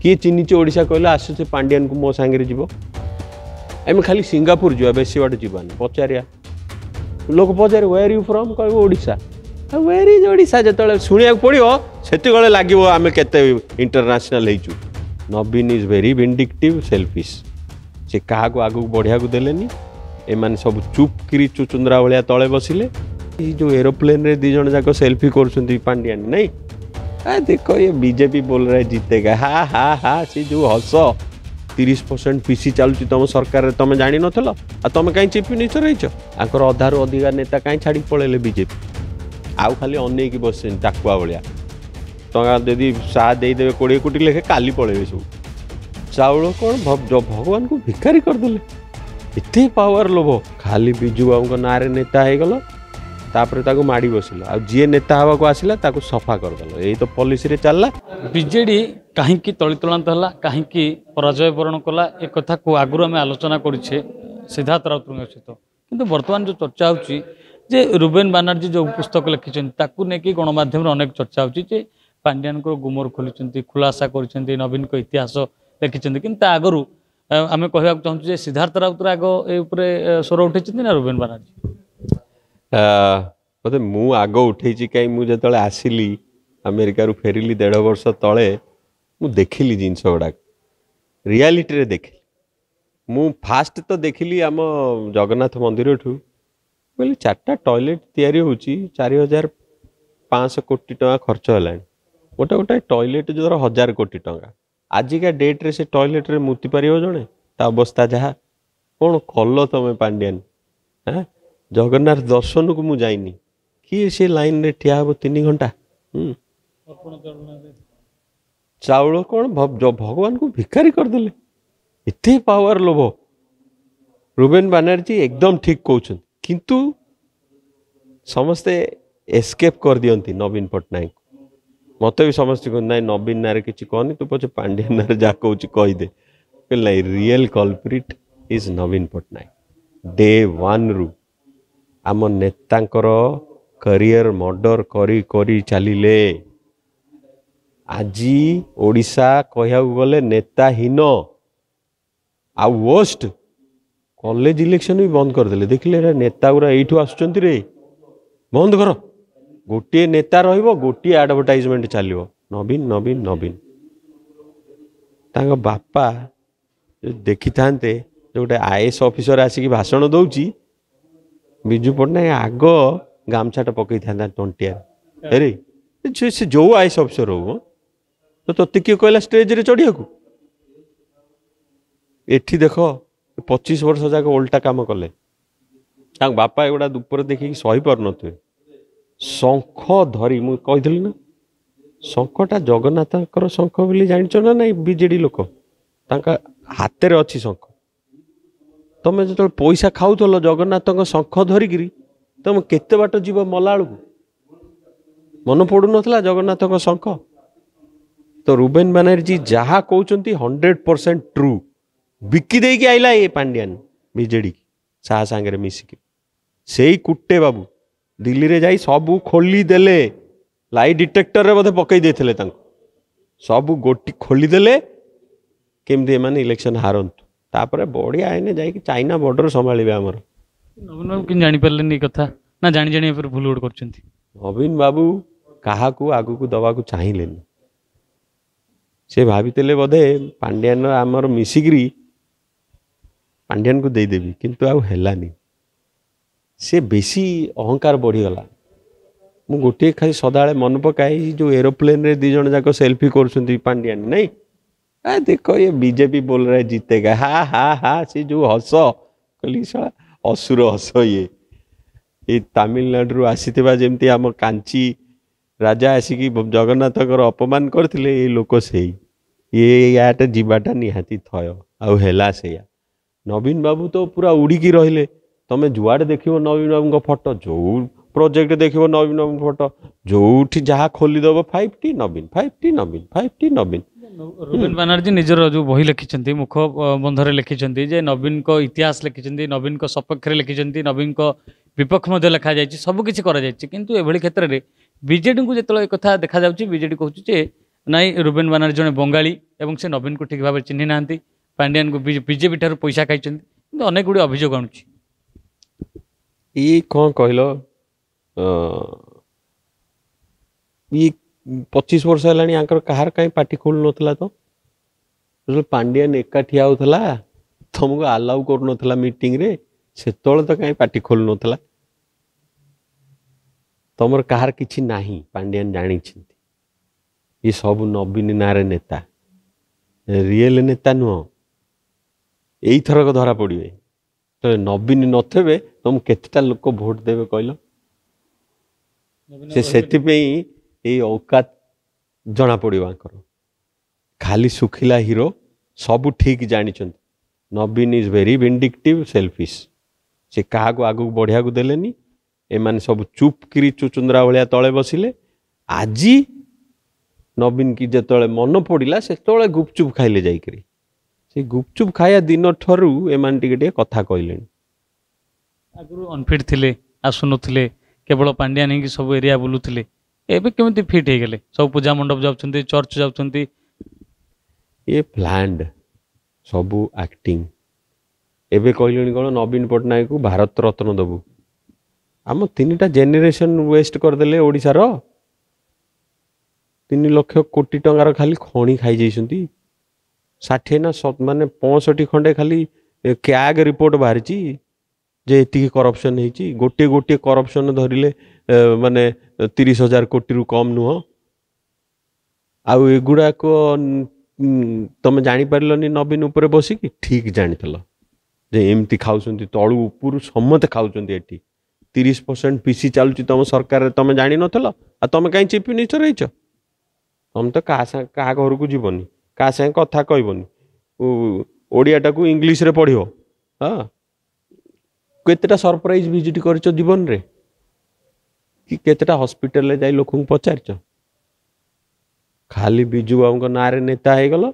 किए चिन्हिचे ओडिशा कहले आसुचे पांड्यान को मो सांगे जीव आम खाली सिंगापुर जा बेसी बाट जावान पचारिया लोक पचारे वेयर यू फ्रॉम कह ओडिशा वेयर इज ओडिशा जो शुणा पड़ो से लगे आम के इंटरनेशनल हो नवीन इज वेरी विंडिक्टिव सेल्फिश से क्या आग बढ़िया को देलेनी एम सब चुप कि चुचुंद्रा भाया तले बसिले जो एरोप्लेन रे दी जन जाक सेल्फी कर पांड्यान नहीं देखो ये बीजेपी बोल रहा है जीतेगा हा हा हा सी जो हस 30% पीसी चलुची तुम सरकार तुम जान नल आ तुम कहीं चीफ मिनिस्टर रहीर अधारू अधिका नेता कहीं छाड़ी पड़े बीजेपी आउ खाली अनेक बस टाकुआ भाया टंका जदि साथ देदेवे 20 कोटी लेखे काली पड़े सब चाउल कौन भगवान को भिखारी करदे एते पावर लोभ खाली बिजू बाबू ना नेता हो गल तापर ताको माड़ी बसिल आ जी नेता हवा को आसिला ताको सफा करदेल यही तो पॉलिसी रे चलला बीजेडी कहीं तलितलांत है कहीं पराजय वरण कला एक कथा को आगुरी आम आलोचना करें सिद्धार्थ राउतराय सहित किंतु वर्तमान जो चर्चा होची रुबेन बानर्जी जो पुस्तक लिखिं गणमाध्यम अनेक चर्चा होची पांड्यान को गुमर खोली खुलासा कर नवीन को इतिहास लिखिं कि आगु आम कहवाक चाहूँ सिद्धार्थ राउतराय आग ये स्वर उठे ना रुबेन बानर्जी बोधे मु आग उठे कहीं मुझे आसिली अमेरिका रू फेरिली 1.5 वर्ष तले मु देखिली जिनस गुड़ाक रियालिटी रे देखिली मु फास्ट तो देखिली आम जगन्नाथ मंदिर ठू बोले 4टा टॉयलेट तैयारी होची 4500 कोटी टका खर्च है गोटे गोटे टॉयलेट जो 1000 कोटी टका आजिका डेट रे से टॉयलेट रे मुति पारियो जणे ता अवस्था जहा कौन कल तमें पांड्यान हाँ जगन्नाथ दर्शन को मु जाइनी किए से लाइन रे ठिया हम 3 घंटा चाउल कौन भगवान को भिखारी करदे एते पावर लोभ रुबेन बानर्जी एकदम ठीक कहते किंतु समस्ते एस्केप कर दियंती नवीन पट्टनायक मत भी समस्त ना नवीन ना कि कहनी तू पचे पांड्यान ना जहाँ कहूँ कहीदे ना real culprit is Naveen Patnaik day 1 रु आम नेतांकर करियर मर्डर करी करी चलिले आजी ओडिशा कहया गले नेताहीन आ वर्स्ट कॉलेज इलेक्शन भी बंद करदे देखिले नेता गुरा एठू आसुचंती रे बंद कर गोटे नेता रहिबो गोटे एडवर्टाइजमेंट चलिबो नवीन नवीन नवीन तांग बापा देखि थांते जो गोटे आईएएस ऑफिसर आसिक भाषण दउची बिजू पट्टनायक आग गामछाटा पकई था टंटिया अरे से जो आईएएस ऑफिसर हो तो तोते किए कहला स्टेज रे चढ़िया को एठी देख 25 वर्ष जाक उल्टा काम कले बापा एगुड़ा ऊपर देखिए सही पार थे शंख धरी मुझे कही ना शंखटा जगन्नाथ शंख बोली जानिच ना ना बीजेडी लोक हाथ में अच्छी शंख तुम जो पैसा खाऊल जगन्नाथ शंख धरिकी तुम केते बाट जीव मला को मन पड़ू ना जगन्नाथ शंख तो रुबेन बानर्जी जहाँ कहते 100% ट्रू बिकी दे कि आइला ये पांड्यान बीजेडी साहा सांगे मिसिकी से कुटे बाबू दिल्ली रे जाई सबू खोली देले लाई डिटेक्टर रे बोधे पकई देथिले सबू गोटी खोली देले केमती एमाने इलेक्शन हारंतु तापरे बढ़िया आईने जाई चाइना बॉर्डर संभालिबे हमर नवीन बाबू कि जानि परलेनी कथा ना जानि जानि पर भूल उड करचंती नवीन बाबू कहा को आगु को दवा को चाहिलेनी से भावितेले बोधे पांड्यान आमर मिसिकरी पांड्यान को दे देबी किंतु आउ हेलानी से बेसी अहंकार बढ़ीगला मु गोटे खाली सदाले मन पकाई जो एरोप्लेन रे दी जन जाक सेल्फी कर पांड्यान नहीं देखो ये बीजेपी बोल रहा है जीतेगा हा हा हा सी जो हस कहली साला असुर हस ये तमिलनाडु आसीथिबा जेमती आम कांची राजा आसिकी जगन्नाथ अपमान करथिले ये लोक से ये याटे जीवाटा निहाती थय आउ हेला से नवीन बाबू तो पूरा उड़ीकी रहिले तमे जुआड़े देखिबो नवीन बाबू फोटो जो प्रोजेक्ट देखिबो नवीन बाबू फोटो जोठी जहाँ खोलीदेव 5T नवीन 5T नवीन 5T नवीन रुबेन बानर्जी निजर जो बही लिखिं मुख बंधर लिखिं जे नवीन को इतिहास लिखिं नवीन को सपक्ष लिखिं नवीन को विपक्ष लिखा जाए सबकि किंतु एभली क्षेत्र में बीजेडी को जो कथा देखा बीजेडी कहूँ ନାଇଁ रुबेन बानार्जी जड़े बंगाली और से नवीन को ठीक भाव चिन्ह ना पांड्यान को बीजेपी ठार पैसा खाई अनेक गुड़े अभियोग आणुची ये कौन कहल ये 25 वर्ष है कहार कहीं पार्टी खोल नाला तो जो पांड्यान एका ठिया होता तुमको आलाउ कर नाला मीटिंग रे से तो कहीं पार्टी खोल नाला तुम कहार किछि नाही पांड्यान जानी ये सब नवीन नारे नेता रियल नेता नुह यही थरक धरा पड़े तो नवीन नथे तुम केतेटा लोक भोट देवे कहल से औकात जना पड़ो खाली सुखिला हीरो सब ठीक जानी नवीन इज वेरी विंडिक्टिव सेल्फिश से क्या आगू बढ़िया को देलेनी एमाने सब चुप किरी चुचुंद्रा भाया तले बसिले आज नवीन की जिते मन पड़ा से गुपचुप खाइले जाइकरी से गुपचुप खाया दिन ठरू एमान टिके कथा कहले आगु अनफिट थिले आसुनुथिले केवल पांड्यान ही सब एरिया बुलुथिले एबे केमिति फिट हे गेले सब पूजा मंडप जाउछन्ती चर्च जाउछन्ती ये प्लान्ड सबू एक्टिंग एबे कहलेनी कोन नवीन पटनायक को भारत रत्न दबु आम 3टा जेनेरेशन वेस्ट करदेले ओडिसा रो 3 लाख कोटी टंकार खाली खणी खाई जाइछन्ती 60 ना माने 65 खंडे खाली क्याग रिपोर्ट बाहरी जे एति करप्शन होती गोटे गोटे करप्शन धरिले माने 30,000 कोटी रु कम नुह आउ एगुड़ाक तुम जापारे नवीन उपर बसिकी ठीक जानील जे एमती खाऊँच तलू उपरू समते खाऊँच 30% पीसी चलुची तुम सरकार तुम जान ना तुम कहीं चीफ मिनिस्टर रही तुम तो क्या घर को जीवनी क्या सागे कथा कहबनी ओडियाटा को इंग्लीश रे पढ़ो हाँ केतेटा सरप्राइज विजिट कर जीवन रे कि केतेटा हॉस्पिटल ले जाई लोक पचार खाली बिजू बाबू ना नेता हो गल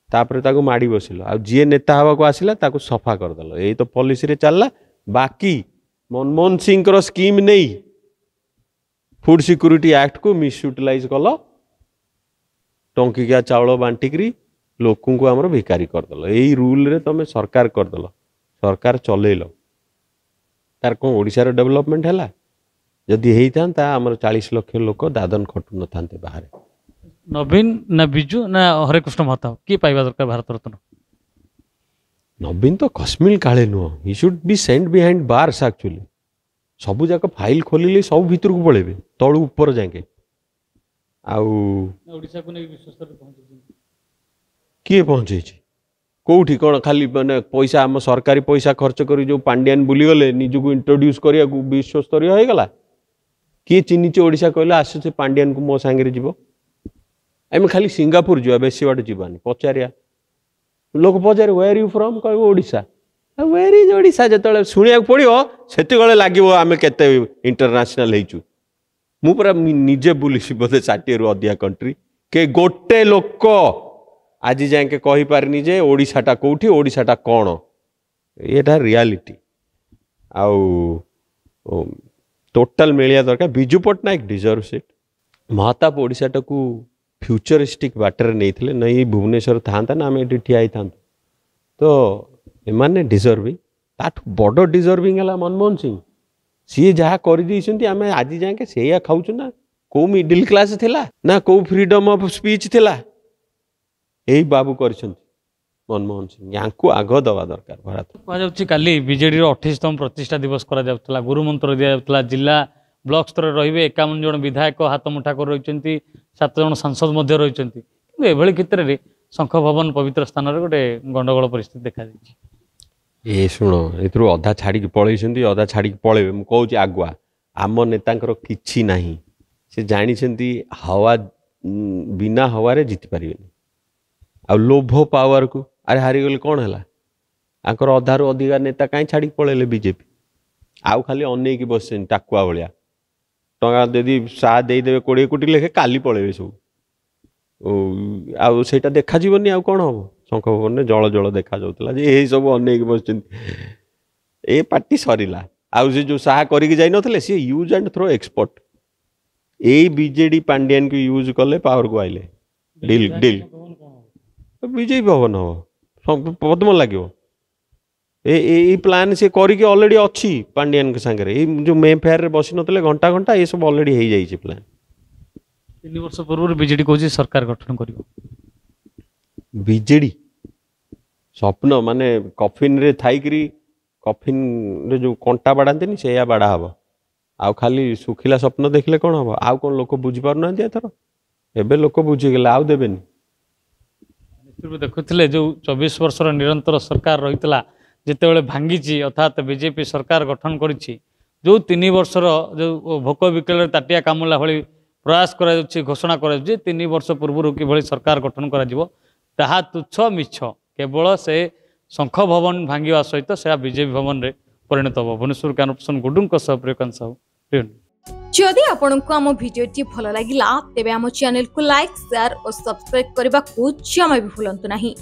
तापर ताको माड़ी बसिल आ जी नेता हवा को आसिला ताको सफा करदेल यही तो पॉलिसी रे चलला बाकी मनमोहन सिंह स्कीम नहीं फूड सिक्योरिटी एक्ट को मिसयूटिलाइज कल टंकिकिया चाउल बांटिकी लोक को आमर भिकारी करदेल यही रूल रे तुम सरकार करदेल सरकार चलेल तार कौन ओडिशार डेवलपमेंट है जदि होता आमर 40 लाख लोक दादन खटु न था बाहर नवीन ना बिजू ना हरेकृष्ण महताब किए पाइबा दरकार भारत रत्न नवीन तो कश्मीर काले नुह he should be sent behind bars actually सबू जाक फाइल खोलिले सब भीतर को पड़े तलू ऊपर जाके आड़शा को किए पहुँचे कौटी कौन खाली मैंने पैसा आम सरकारी पैसा खर्च कर जो पांड्यान बुलीगले निजक इंट्रोड्यूस करने विश्वस्तरीय हो गला किए चिन्हिचे ओडिशा कहले आसुचे पांड्यान को मो सांगे जीव आम खाली सिंगापुर जा बेसी बाट जीवानी पचारिया लोक पचारे वेयर यू फ्रॉम कह ओडिशा वेयर इज ओडिशा जो शुणा पड़ो से लगे आम के इंटरनेशनल हो पूरा निजे बुली बोधे 60 रु अधिका कंट्री के गोटे लोक आज जाके कही पारिनी जे ओडिशाटा कोठी ओडिशाटा कौन ये रियलिटी आउ टोटल मिलिया दरकार बिजू पट्टनायक डिजर्व इट महताब ओडिशाटा को फ्यूचरिस्टिक बाटर नहीं नहीं भुवनेश्वर था ना आम ये ठिया था तो एमाने डिजर्विंग ताठू बड़ डिजर्विंग है मनमोहन सिंह सी जहाँ कर आम आज जाके से खाऊ ना कौ मिडिल क्लास थिला ना कौ फ्रीडम ऑफ स्पीच थिला यही बाबू कर मनमोहन सिंह या आग दवा दरकार भारत कहुच्छी काली बीजेडी 28तम प्रतिष्ठा दिवस करा गुरु मंत्र दि जाता जिला ब्लॉक स्तर रे 51 जन विधायक हाथ मुठा कर रही 7 जन सांसद रही एभली क्षेत्र में शंख भवन पवित्र स्थान में गोटे गंडगोल परिस्थिति देखा ये शुण ए अधा छाड़ी पलैंट अधा छाड़ी पलैबे मुझे कहूँ आगुआ आम नेता कि नहीं से जानी हवा बिना हवारे जीति पारे आ लोभ पावर को अरे हारीगले कौन है आंकर अधारू अधिका नेता कहीं छाड़ी पलैले बीजेपी आउ खाली अनेक बस टाकुआ भाया टंका जदि सा देदेवे 20 कोटी लेखे काली पलैबे सब आटा देखा जीवनी आउ कौन हम शंख भवन में जल जल देखा जाऊला यही सब अनेक बस ए पार्टी सरीला आउ से जो साहा करके जाई नथिले सी यूज एंड थ्रो एक्सपर्ट यही बीजेडी पांड्यान को यूज कले पावर को आइले ଡିଲ୍ ଡିଲ୍ ବିଜେପି ଭବନ ହବ ପଦ୍ମ ଲାଗିବ ଏଇ ପ୍ଲାନ୍ ସେ କରିକି ଅଲରେଡ଼ି ଅଛି ପାଣ୍ଡିଆନଙ୍କ ସାଙ୍ଗରେ ଏଇ ଯେଉଁ ମେ ଫେୟାରରେ ବସି ନଥିଲେ ଘଣ୍ଟା ଘଣ୍ଟା ଏସବୁ ଅଲରେଡ଼ି ହେଇଯାଇଛି ପ୍ଲାନ୍ 3 ବର୍ଷ ପୂର୍ବରୁ ବିଜେଡି କହୁଛି ସରକାର ଗଠନ କରିବ ବିଜେଡି ସ୍ୱପ୍ନ ମାନେ କଫିନରେ ଥାଇକିରି କଫିନରେ ଯେଉଁ କଣ୍ଟା ବାଡ଼ାନ୍ତିନି ସେଇଆ ବାଡ଼ା ହବ ଆଉ ଖାଲି ଶୁଖିଲା ସ୍ୱପ୍ନ ଦେଖିଲେ କ'ଣ ହବ ଆଉ କ'ଣ ଲୋକ ବୁଝିପାରୁନାହାନ୍ତି ଏଥର ଏବେ ଲୋକ ବୁଝିଗଲେ ଆଉ ଦେବେନି ଦେଖୁଥିଲେ ଯେଉଁ 24 ବର୍ଷର ନିରନ୍ତର ସରକାର ରହିଥିଲା ଯେତେବେଳେ ଭାଙ୍ଗିଛି ଅର୍ଥାତ୍ ବିଜେପି ସରକାର ଗଠନ କରିଛି ଯେଉଁ 3 ବର୍ଷର ଯେଉଁ ଭୋକ ବିକଳରେ ତାଟିଆ କାମୁଡ଼ିଲା ଭଳି ପ୍ରୟାସ କରାଯାଉଛି ଘୋଷଣା କରାଯାଉଛି 3 ବର୍ଷ ପୂର୍ବରୁ କିଭଳି ସରକାର ଗଠନ କରାଯିବ ତାହା ତୁଚ୍ଛ ମିଛ କେବଳ ସେ ଶଙ୍ଖ ଭବନ ଭାଙ୍ଗିବା ସହିତ ସେ ବିଜେପି ଭବନରେ ପରିଣତ ହେବ ଭୁବନେଶ୍ୱର କ୍ୟାମ୍ପସନ୍ ଗୁଡୁଙ୍କ ସହ ପ୍ରିୟକାନ୍ତ ସାହୁ। जदि आपंक आम भिडी भल लगा तेब आम चैनल को लाइक शेयर और सब्सक्राइब करने को जमा भी भूलु नहीं।